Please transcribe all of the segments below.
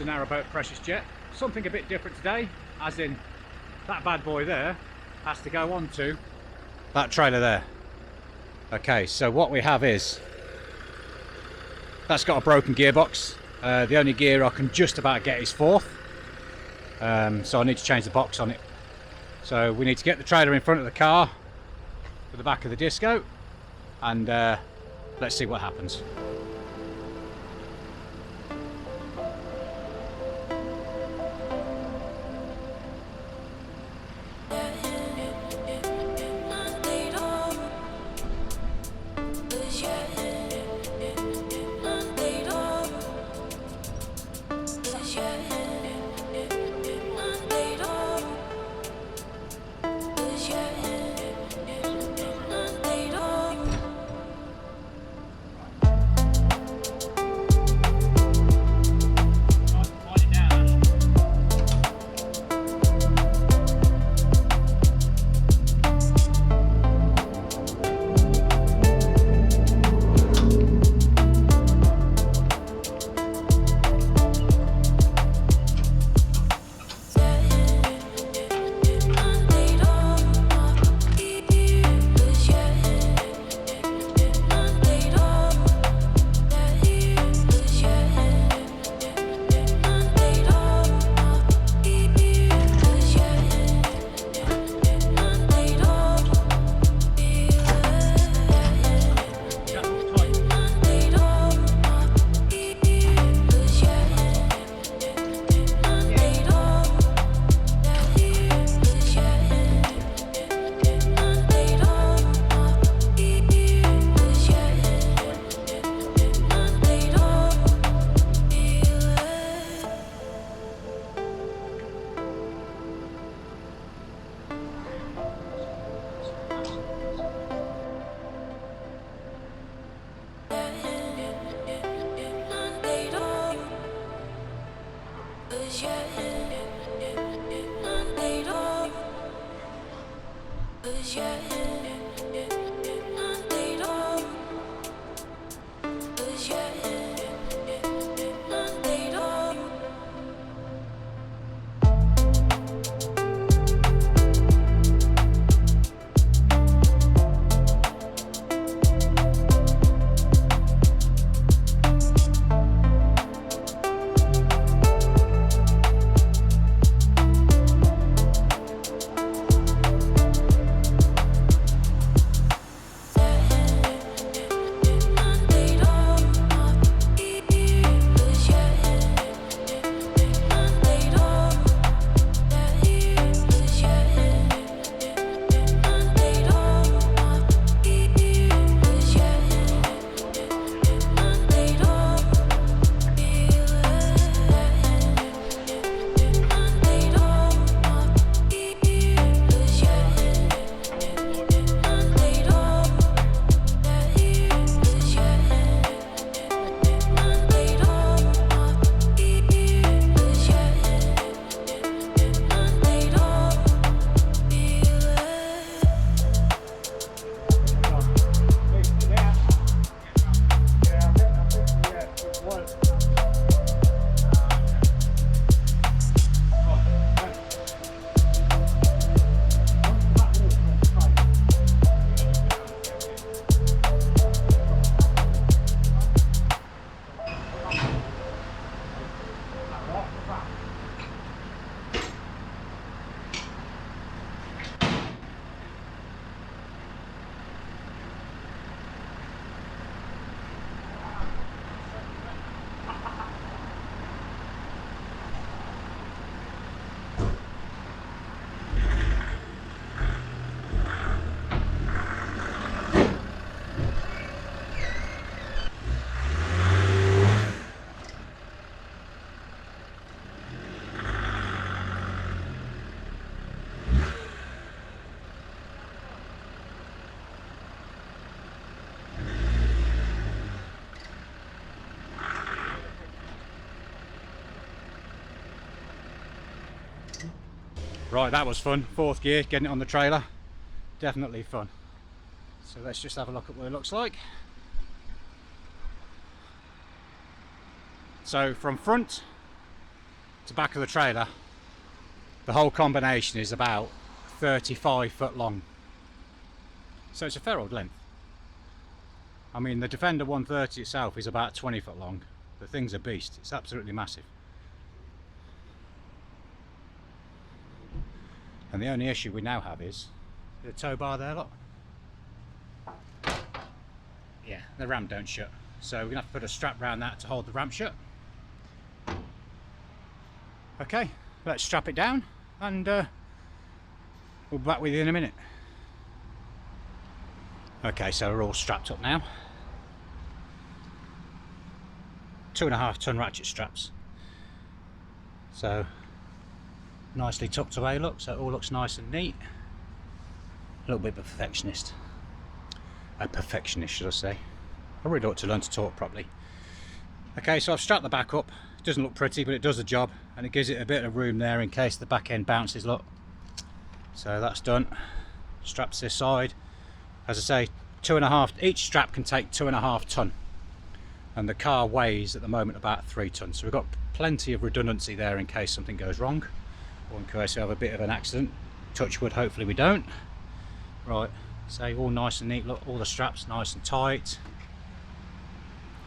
narrowboat precious jet. Something a bit different today, as in that bad boy there has to go onto that trailer there. Okay, so what we have is, that's got a broken gearbox. The only gear I can just about get is fourth, so I need to change the box on it. So we need to get the trailer in front of the car for the back of the disco, and let's see what happens. Right, that was fun. Fourth gear, getting it on the trailer. Definitely fun. So let's just have a look at what it looks like. So from front, to back of the trailer, the whole combination is about 35 foot long. So it's a fair old length. I mean, the Defender 130 itself is about 20 foot long. The thing's a beast. It's absolutely massive. And the only issue we now have is the tow bar there, look. Yeah, the ramp don't shut. So we're gonna have to put a strap around that to hold the ramp shut. Okay, let's strap it down and we'll be back with you in a minute. Okay, so we're all strapped up now. 2.5 ton ratchet straps. So nicely tucked away, look, so it all looks nice and neat. A little bit of a perfectionist. A perfectionist, should I say. I really ought to learn to talk properly. Okay, so I've strapped the back up. It doesn't look pretty, but it does the job, and it gives it a bit of room there in case the back end bounces, look. So that's done. Straps this side. As I say, 2.5, each strap can take 2.5 ton. And the car weighs at the moment about 3 tons. So we've got plenty of redundancy there in case something goes wrong, or in case we have a bit of an accident. Touch wood, hopefully we don't. Right, so all nice and neat, look, all the straps nice and tight.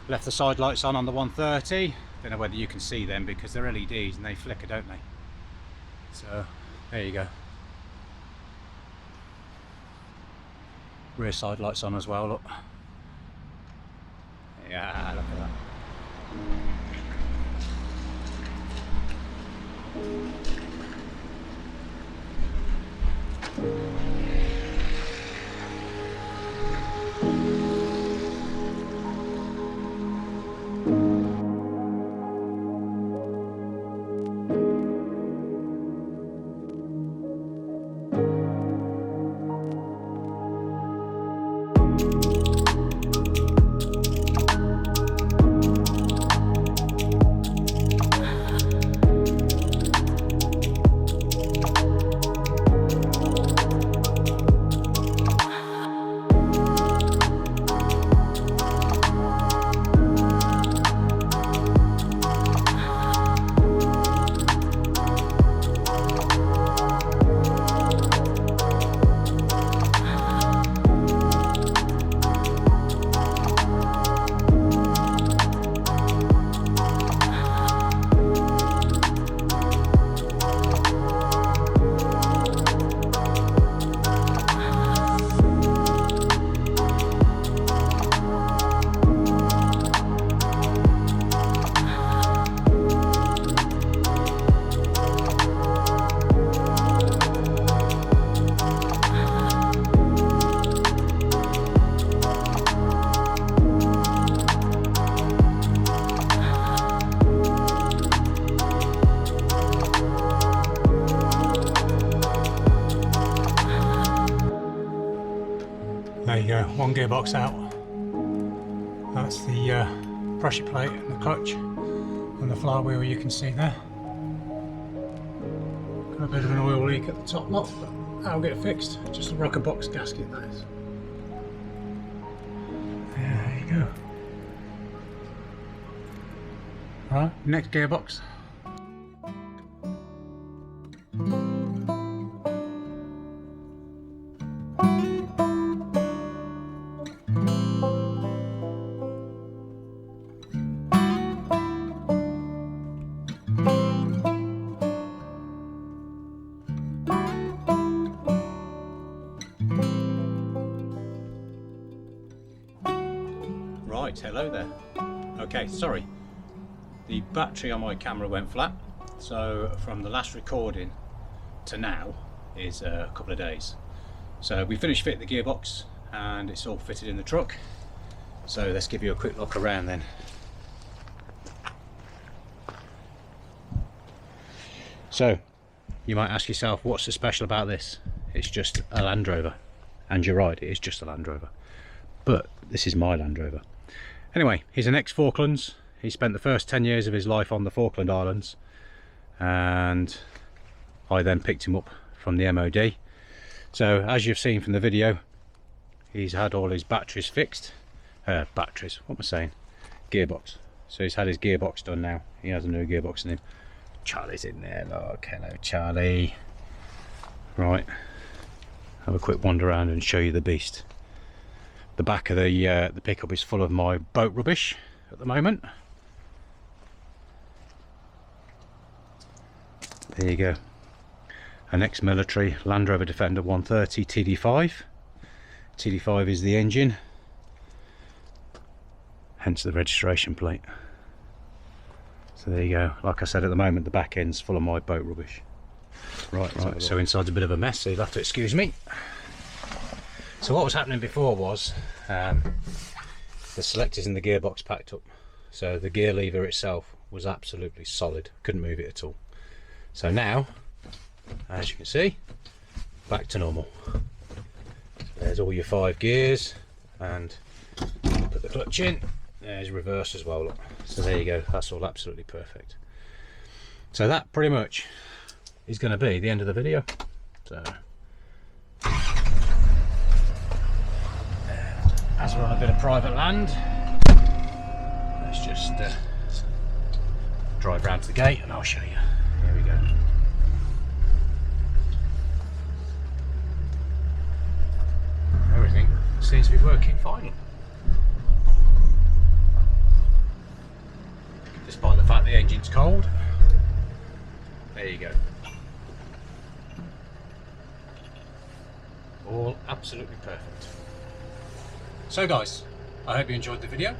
Left the side lights on the 130. Don't know whether you can see them because they're LEDs and they flicker, don't they? So there you go. Rear side lights on as well, look. Yeah, look at that. There you go, one gearbox out. That's the pressure plate and the clutch and the flywheel you can see there. Got a bit of an oil leak at the top lot, but that'll get fixed. Just a rocker box gasket, that is. Yeah, there you go. Right, next gearbox. Right, hello there. Okay, sorry. The battery on my camera went flat, so from the last recording to now is a couple of days. So we finished fitting the gearbox and it's all fitted in the truck. So let's give you a quick look around then. So you might ask yourself, what's so special about this? It's just a Land Rover. And you're right, it is just a Land Rover. But this is my Land Rover. Anyway, he's an ex-Falklands. He spent the first 10 years of his life on the Falkland Islands, and I then picked him up from the MOD. So as you've seen from the video, he's had all his batteries fixed. Batteries, what am I saying? Gearbox. So he's had his gearbox done now. He has a new gearbox in him. Charlie's in there, look. Hello, Charlie. Right, have a quick wander around and show you the beast. The back of the pickup is full of my boat rubbish at the moment. There you go. An ex-military Landrover Defender 130 TD5. TD5 is the engine, hence the registration plate. So there you go. Like I said, at the moment the back end's full of my boat rubbish. Right, so inside's a bit of a mess, so you'll have to excuse me. So what was happening before was the selectors in the gearbox packed up. So the gear lever itself was absolutely solid, couldn't move it at all. So now, as you can see, back to normal. There's all your 5 gears, and put the clutch in. There's reverse as well, look. So there you go, that's all absolutely perfect. So that pretty much is going to be the end of the video. So as we're on a bit of private land, let's just drive round to the gate and I'll show you. Here we go. Everything seems to be working fine, despite the fact the engine's cold. There you go. All absolutely perfect. So guys, I hope you enjoyed the video.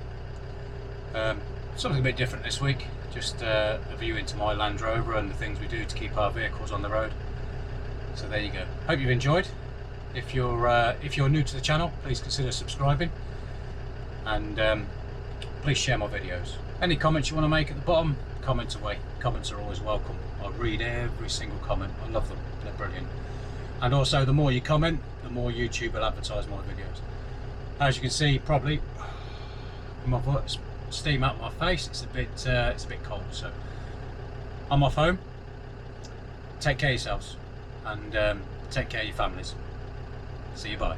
Something a bit different this week, just a view into my Land Rover and the things we do to keep our vehicles on the road. So there you go. Hope you've enjoyed. If you're new to the channel, please consider subscribing, and please share my videos. Any comments you want to make at the bottom, comment away. Comments are always welcome. I read every single comment. I love them. They're brilliant. And also, the more you comment, the more YouTube will advertise my videos. As you can see, probably my steam out of my face. It's a bit cold. So I'm off home. Take care of yourselves, and take care of your families. See you, bye.